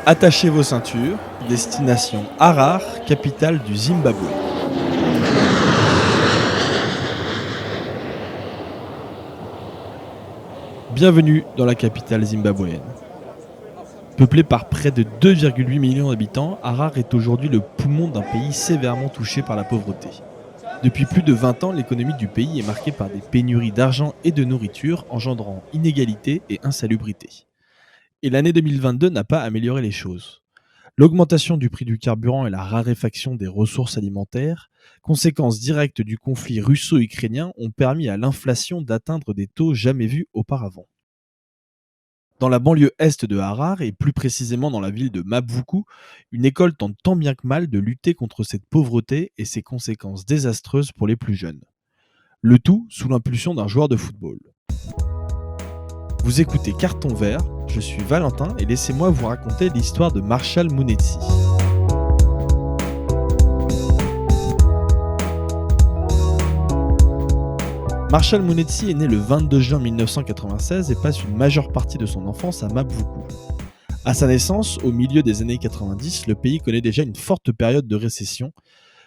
Attachez vos ceintures, destination Harar, capitale du Zimbabwe. Bienvenue dans la capitale zimbabwéenne. Peuplée par près de 2,8 millions d'habitants, Harar est aujourd'hui le poumon d'un pays sévèrement touché par la pauvreté. Depuis plus de 20 ans, l'économie du pays est marquée par des pénuries d'argent et de nourriture, engendrant inégalité et insalubrité. Et l'année 2022 n'a pas amélioré les choses. L'augmentation du prix du carburant et la raréfaction des ressources alimentaires, conséquences directes du conflit russo-ukrainien, ont permis à l'inflation d'atteindre des taux jamais vus auparavant. Dans la banlieue est de Harar, et plus précisément dans la ville de Mabuku, une école tente tant bien que mal de lutter contre cette pauvreté et ses conséquences désastreuses pour les plus jeunes. Le tout sous l'impulsion d'un joueur de football. Vous écoutez Carton Vert, je suis Valentin et laissez-moi vous raconter l'histoire de Marshall Munetsi. Marshall Munetsi est né le 22 juin 1996 et passe une majeure partie de son enfance à Mabuku. À sa naissance, au milieu des années 90, le pays connaît déjà une forte période de récession,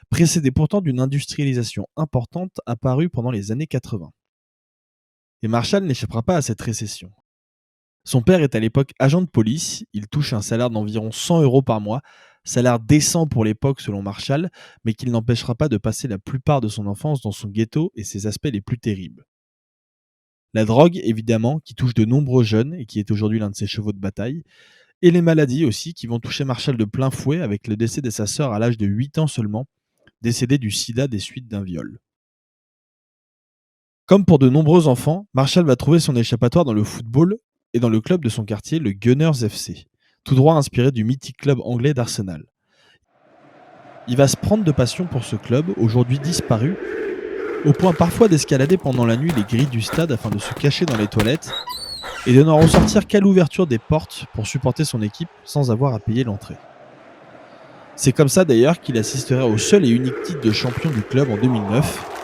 précédée pourtant d'une industrialisation importante apparue pendant les années 80. Et Marshall n'échappera pas à cette récession. Son père est à l'époque agent de police, il touche un salaire d'environ 100 € par mois, salaire décent pour l'époque selon Marshall, mais qui ne l'empêchera pas de passer la plupart de son enfance dans son ghetto et ses aspects les plus terribles. La drogue, évidemment, qui touche de nombreux jeunes et qui est aujourd'hui l'un de ses chevaux de bataille, et les maladies aussi qui vont toucher Marshall de plein fouet avec le décès de sa sœur à l'âge de 8 ans seulement, décédée du sida des suites d'un viol. Comme pour de nombreux enfants, Marshall va trouver son échappatoire dans le football et dans le club de son quartier, le Gunners FC, tout droit inspiré du mythique club anglais d'Arsenal. Il va se prendre de passion pour ce club, aujourd'hui disparu, au point parfois d'escalader pendant la nuit les grilles du stade afin de se cacher dans les toilettes et de n'en ressortir qu'à l'ouverture des portes pour supporter son équipe sans avoir à payer l'entrée. C'est comme ça d'ailleurs qu'il assisterait au seul et unique titre de champion du club en 2009,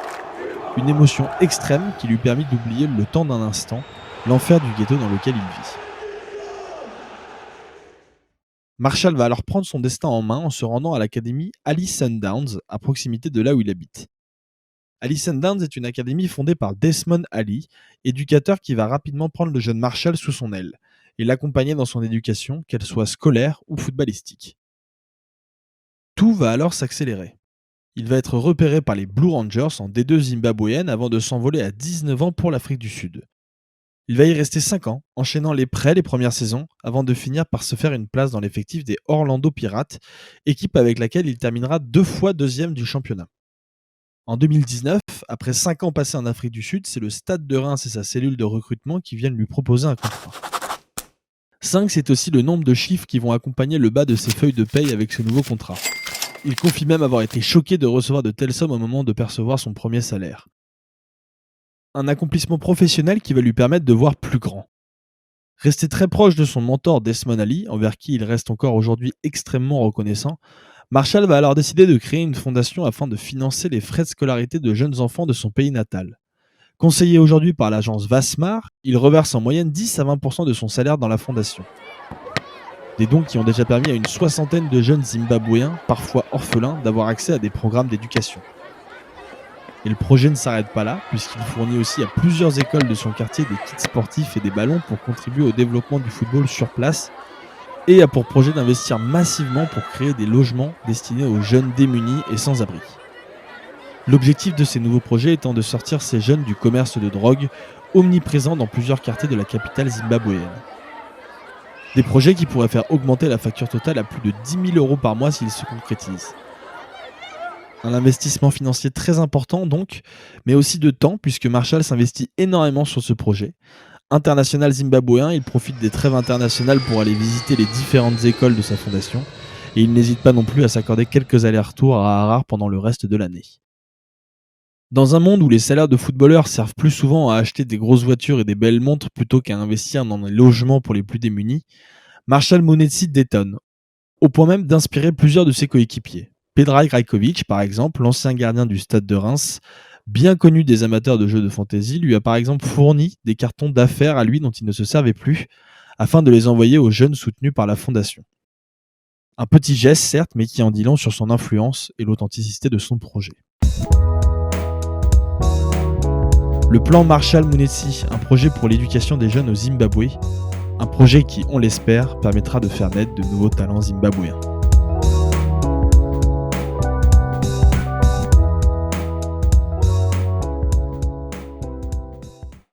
une émotion extrême qui lui permit d'oublier le temps d'un instant l'enfer du ghetto dans lequel il vit. Marshall va alors prendre son destin en main en se rendant à l'académie Ali Sundowns, à proximité de là où il habite. Ali Sundowns est une académie fondée par Desmond Ali, éducateur qui va rapidement prendre le jeune Marshall sous son aile et l'accompagner dans son éducation, qu'elle soit scolaire ou footballistique. Tout va alors s'accélérer. Il va être repéré par les Blue Rangers en D2 zimbabwéenne avant de s'envoler à 19 ans pour l'Afrique du Sud. Il va y rester 5 ans, enchaînant les prêts les premières saisons, avant de finir par se faire une place dans l'effectif des Orlando Pirates, équipe avec laquelle il terminera 2 fois deuxième du championnat. En 2019, après 5 ans passés en Afrique du Sud, c'est le Stade de Reims et sa cellule de recrutement qui viennent lui proposer un contrat. 5, c'est aussi le nombre de chiffres qui vont accompagner le bas de ses feuilles de paye avec ce nouveau contrat. Il confie même avoir été choqué de recevoir de telles sommes au moment de percevoir son premier salaire. Un accomplissement professionnel qui va lui permettre de voir plus grand. Resté très proche de son mentor Desmond Ali, envers qui il reste encore aujourd'hui extrêmement reconnaissant, Marshall va alors décider de créer une fondation afin de financer les frais de scolarité de jeunes enfants de son pays natal. Conseillé aujourd'hui par l'agence Vasmar, il reverse en moyenne 10 à 20% de son salaire dans la fondation. Des dons qui ont déjà permis à une soixantaine de jeunes Zimbabwéens, parfois orphelins, d'avoir accès à des programmes d'éducation. Et le projet ne s'arrête pas là, puisqu'il fournit aussi à plusieurs écoles de son quartier des kits sportifs et des ballons pour contribuer au développement du football sur place, et a pour projet d'investir massivement pour créer des logements destinés aux jeunes démunis et sans-abri. L'objectif de ces nouveaux projets étant de sortir ces jeunes du commerce de drogue, omniprésent dans plusieurs quartiers de la capitale zimbabwéenne. Des projets qui pourraient faire augmenter la facture totale à plus de 10 000 € par mois s'ils se concrétisent. Un investissement financier très important donc, mais aussi de temps puisque Marshall s'investit énormément sur ce projet. International zimbabwéen, il profite des trêves internationales pour aller visiter les différentes écoles de sa fondation et il n'hésite pas non plus à s'accorder quelques allers-retours à Harar pendant le reste de l'année. Dans un monde où les salaires de footballeurs servent plus souvent à acheter des grosses voitures et des belles montres plutôt qu'à investir dans des logements pour les plus démunis, Marshall Munetsi détonne, au point même d'inspirer plusieurs de ses coéquipiers. Predrag Rajkovic, par exemple, l'ancien gardien du Stade de Reims, bien connu des amateurs de jeux de fantasy, lui a par exemple fourni des cartons d'affaires à lui dont il ne se servait plus, afin de les envoyer aux jeunes soutenus par la fondation. Un petit geste certes, mais qui en dit long sur son influence et l'authenticité de son projet. Le plan Marshall-Munetsi, un projet pour l'éducation des jeunes au Zimbabwe, un projet qui, on l'espère, permettra de faire naître de nouveaux talents zimbabwéens.